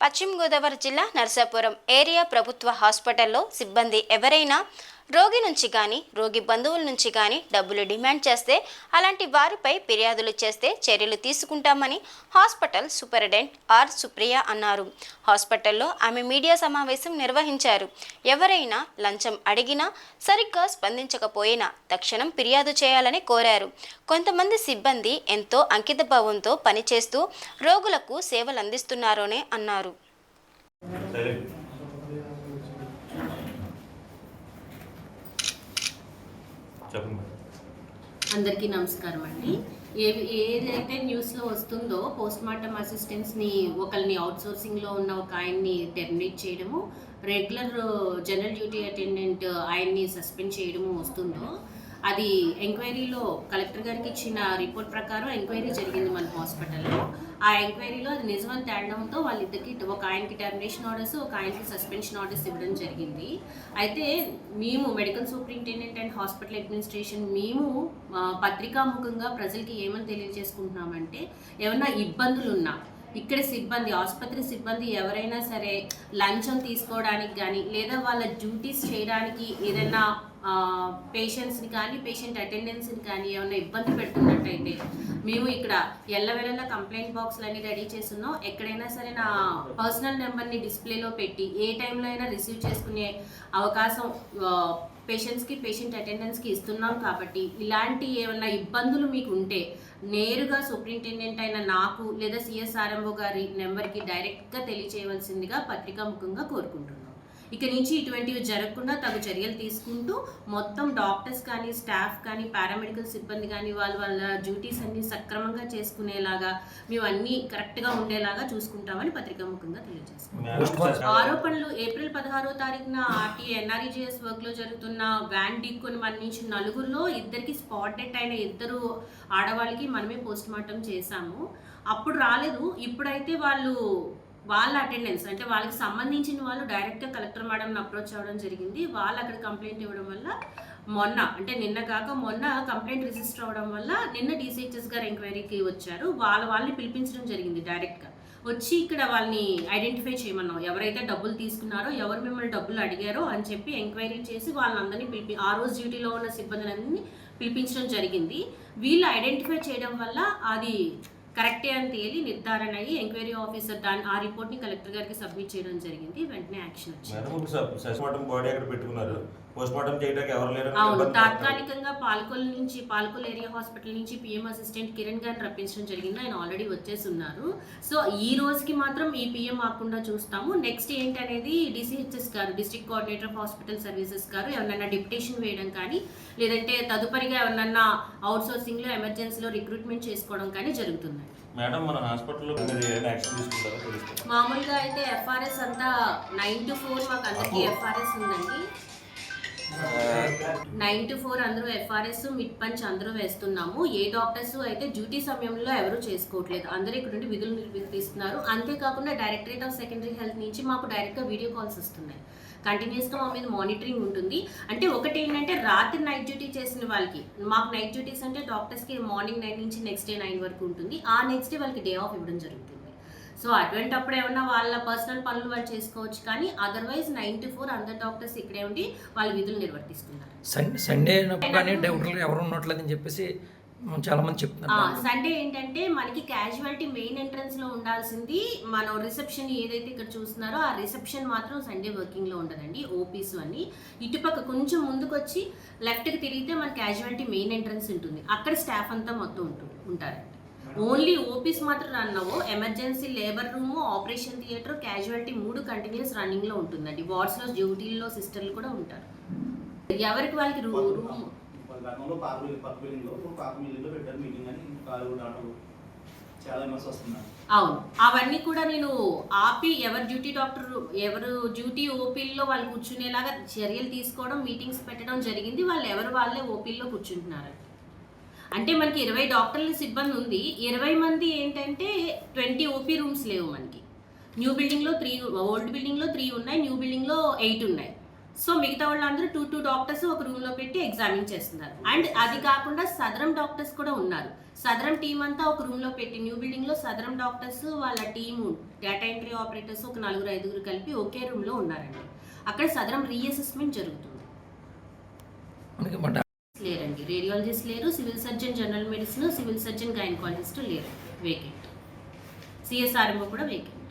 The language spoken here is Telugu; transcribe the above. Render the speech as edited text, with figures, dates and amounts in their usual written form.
పశ్చిమ గోదావరి జిల్లా నర్సాపురం ఏరియా ప్రభుత్వ హాస్పిటల్లో సిబ్బంది ఎవరైనా రోగి నుంచి కానీ రోగి బంధువుల నుంచి కానీ డబ్బులు డిమాండ్ చేస్తే అలాంటి వారిపై ఫిర్యాదులు చేస్తే చర్యలు తీసుకుంటామని హాస్పిటల్ సూపరింటెండెంట్ ఆర్ సుప్రియ అన్నారు. హాస్పిటల్లో ఆమె మీడియా సమావేశం నిర్వహించారు. ఎవరైనా లంచం అడిగినా సరిగ్గా స్పందించకపోయినా తక్షణం ఫిర్యాదు చేయాలని కోరారు. కొంతమంది సిబ్బంది ఎంతో అంకితభావంతో పనిచేస్తూ రోగులకు సేవలు అందిస్తున్నారని అన్నారు. అందరికీ నమస్కారం అండి. ఏదైతే న్యూస్లో వస్తుందో పోస్ట్ మార్టం అసిస్టెంట్స్ని ఒకరిని అవుట్సోర్సింగ్లో ఉన్న ఒక ఆయన్ని టెర్మినేట్ చేయడము, రెగ్యులర్ జనరల్ డ్యూటీ అటెండెంట్ ఆయన్ని సస్పెండ్ చేయడము వస్తుందో అది ఎంక్వైరీలో కలెక్టర్ గారికి ఇచ్చిన రిపోర్ట్ ప్రకారం ఎంక్వైరీ జరిగింది మన హాస్పిటల్లో. ఆ ఎంక్వైరీలో అది నిజమని తేలడంతో వాళ్ళిద్దరికి ఒక ఆయనకి టర్మినేషన్ ఆర్డర్స్, ఒక ఆయనకి సస్పెన్షన్ ఆర్డర్స్ ఇవ్వడం జరిగింది. అయితే మేము medical superintendent and hospital administration మేము పత్రికాముఖంగా ప్రజలకి ఏమని తెలియజేసుకుంటున్నామంటే, ఏమన్నా ఇబ్బందులు ఉన్నా ఇక్కడ సిబ్బంది ఆసుపత్రి సిబ్బంది ఎవరైనా సరే లంచం తీసుకోవడానికి కానీ లేదా వాళ్ళ డ్యూటీస్ చేయడానికి ఏదైనా పేషెంట్స్ని కానీ పేషెంట్ అటెండెన్స్ని కానీ ఏమైనా ఇబ్బంది పెడుతున్నట్టయితే మేము ఇక్కడ ఎల్లవెల్లలా కంప్లైంట్ బాక్స్లు అన్నీ రెడీ చేస్తున్నాం. ఎక్కడైనా సరే నా పర్సనల్ నెంబర్ని డిస్ప్లేలో పెట్టి ఏ టైంలో అయినా రిసీవ్ చేసుకునే అవకాశం పేషెంట్స్కి పేషెంట్ అటెండెన్స్కి ఇస్తున్నాం. కాబట్టి ఇలాంటి ఏమైనా ఇబ్బందులు మీకు ఉంటే నేరుగా సూపరింటెండెంట్ అయిన నాకు లేదా సిఎస్ఆర్ఎంఓ గారి నెంబర్కి డైరెక్ట్గా తెలియచేయవలసిందిగా పత్రికాముఖంగా కోరుకుంటున్నాం. ఇక నుంచి ఇటువంటివి జరగకుండా తగు చర్యలు తీసుకుంటూ మొత్తం డాక్టర్స్ కానీ స్టాఫ్ కానీ పారామెడికల్ సిబ్బంది కానీ వాళ్ళ డ్యూటీస్ అన్ని సక్రమంగా చేసుకునేలాగా మేము అన్నీ కరెక్ట్గా ఉండేలాగా చూసుకుంటామని పత్రికాముఖంగా తెలియజేసుకుంటాం. ఆరోపణలు ఏప్రిల్ 16వ తారీఖున ఎన్ఆర్ఈజీఎస్ వర్క్లో జరుగుతున్న వ్యాన్ ఢీకొని మరణించిన నలుగురిలో ఇద్దరికి స్పాట్ డెత్ అయిన ఇద్దరు ఆడవాళ్ళకి మనమే పోస్ట్ మార్టం చేశాము. అప్పుడు రాలేదు. ఇప్పుడైతే వాళ్ళ అటెండెన్స్ అంటే వాళ్ళకి సంబంధించిన వాళ్ళు డైరెక్ట్గా కలెక్టర్ మేడంని అప్రోచ్ అవ్వడం జరిగింది. వాళ్ళు అక్కడ కంప్లైంట్ ఇవ్వడం వల్ల నిన్న కాక మొన్న కంప్లైంట్ రిజిస్టర్ అవ్వడం వల్ల నిన్న డీసీహెచ్ఎస్ గారు ఎంక్వైరీకి వచ్చారు. వాళ్ళని పిలిపించడం జరిగింది. డైరెక్ట్గా వచ్చి ఇక్కడ వాళ్ళని ఐడెంటిఫై చేయమన్నాం. ఎవరైతే డబ్బులు తీసుకున్నారో ఎవరు మిమ్మల్ని డబ్బులు అడిగారో అని చెప్పి ఎంక్వైరీ చేసి వాళ్ళందరినీ ఆ రోజు డ్యూటీలో ఉన్న సిబ్బందిని పిలిపించడం జరిగింది. వీళ్ళు ఐడెంటిఫై చేయడం వల్ల అది కరెక్టే అని తేలి నిర్ధారణ అయ్యి ఎంక్వైరీ ఆఫీసర్ ఆ రిపోర్ట్ని కలెక్టర్ గారికి సబ్మిట్ చేయడం జరిగింది. వెంటనే యాక్షన్ వచ్చింది. అవును, తాత్కాలికంగా పాల్కోల్ ఏరియా హాస్పిటల్ నుంచి పిఎం అసిస్టెంట్ కిరణ్ గారిని రప్పించడం జరిగింది. ఆయన ఆల్రెడీ వచ్చేసి ఉన్నారు. సో ఈ రోజుకి మాత్రం ఈ పిఎం ఆకుండా చూస్తాము. నెక్స్ట్ ఏంటనేది డిసిహెచ్ఎస్ గారు, district coordinator of hospital services గారు ఎవరైనా డిప్యుటేషన్ వేయడం కానీ లేదంటే తదుపరిగా ఎవరన్నా అవుట్సోర్సింగ్లో ఎమర్జెన్సీలో రిక్రూట్మెంట్ చేసుకోవడం కానీ జరుగుతుంది. మేడం, మన హాస్పిటల్లో మామూలుగా అయితే ఎఫ్ఆర్ఎస్ అంతా 9 to 4 మాకు అందరికీ ఎఫ్ఆర్ఎస్ ఉందండి. 9 to 4 అందరూ ఎఫ్ఆర్ఎస్ మిడ్ పంచ్ అందరూ వేస్తున్నాము. ఏ డాక్టర్స్ అయితే డ్యూటీ సమయంలో ఎవరు చేసుకోవట్లేదు, అందరూ ఇక్కడ నుండి విధులు నిర్వర్తిస్తున్నారు. అంతేకాకుండా డైరెక్టరేట్ ఆఫ్ సెకండరీ హెల్త్ నుంచి మాకు డైరెక్ట్గా వీడియో కాల్స్ వస్తున్నాయి. కంటిన్యూస్గా మా మీద మానిటరింగ్ ఉంటుంది. అంటే ఒకటి ఏంటంటే రాత్రి నైట్ డ్యూటీ చేసిన వాళ్ళకి, మాకు నైట్ డ్యూటీస్ అంటే డాక్టర్స్కి మార్నింగ్ 9 నుంచి నెక్స్ట్ డే 9 వరకు ఉంటుంది. ఆ నెక్స్ట్ డే వాళ్ళకి డే ఆఫ్ ఇవ్వడం జరుగుతుంది. సో అటువంటిప్పుడు ఏమన్నా వాళ్ళ పర్సనల్ పనులు వాళ్ళు చేసుకోవచ్చు. కానీ అదర్వైజ్ 9 to 4 అందరు డాక్టర్స్ ఇక్కడే ఉండి వాళ్ళ విధులు నిర్వర్తిస్తున్నారు. సండే ఎవరు ఉండట్లేదని చెప్పేసి చాలా మంది చెప్తున్నారు. సండే ఏంటంటే మనకి క్యాజువాలిటీ మెయిన్ ఎంట్రన్స్ లో ఉండాల్సింది మనం రిసెప్షన్ ఏదైతే ఇక్కడ చూస్తున్నారో ఆ రిసెప్షన్ మాత్రం సండే వర్కింగ్ లో ఉండదండి. ఓపీస్ అని ఇటుపక్క కొంచెం ముందుకు వచ్చి లెఫ్ట్ కి తిరిగితే మన క్యాజువాలిటీ మెయిన్ ఎంట్రన్స్ ఉంటుంది. అక్కడ స్టాఫ్ అంతా మొత్తం ఉంటారు. ఓన్లీ ఓపీస్ మాత్రం రన్ అవ్వవు. Emergency, labour room, operation theatre, casualty 3 continuous running లో ఉంటుందండి. వార్డ్స్ లో డ్యూటీల్లో సిస్టర్లు కూడా ఉంటారు. ఎవరికి వాళ్ళకి రూమ్ అవును, అవన్నీ కూడా నేను ఆపి ఎవరు డ్యూటీ ఓపీల్లో వాళ్ళు కూర్చునేలాగా చర్యలు తీసుకోవడం, మీటింగ్స్ పెట్టడం జరిగింది. వాళ్ళే ఓపీల్లో కూర్చుంటున్నారు. అంటే మనకి 20 డాక్టర్ల సిబ్బంది ఉంది. 20 మంది ఏంటంటే 20 ఓపీ రూమ్స్ లేవు మనకి. న్యూ బిల్డింగ్లో 3, ఓల్డ్ బిల్డింగ్లో 3 ఉన్నాయి, న్యూ బిల్డింగ్లో 8 ఉన్నాయి. సో మిగతా వాళ్ళందరూ 2 డాక్టర్స్ ఒక రూమ్ లో పెట్టి ఎగ్జామిన్ చేస్తున్నారు. అండ్ అది కాకుండా సదరం డాక్టర్స్ కూడా ఉన్నారు. సదరం టీం అంతా ఒక రూమ్ లో పెట్టి, న్యూ బిల్డింగ్ లో సదరం డాక్టర్స్ వాళ్ళ టీము, డేటా ఎంట్రీ ఆపరేటర్స్ ఒక 4-5 కలిపి ఒకే రూమ్ లో ఉన్నారండి. అక్కడ సదరం రీఅసెస్మెంట్ జరుగుతుంది. లేరండి, రేడియాలజిస్ట్ లేరు, civil surgeon general medicine, civil surgeon gynaecologist లేరు, వేకెంట్. సిఎస్ఆర్ఎంఓ కూడా వేకెంట్.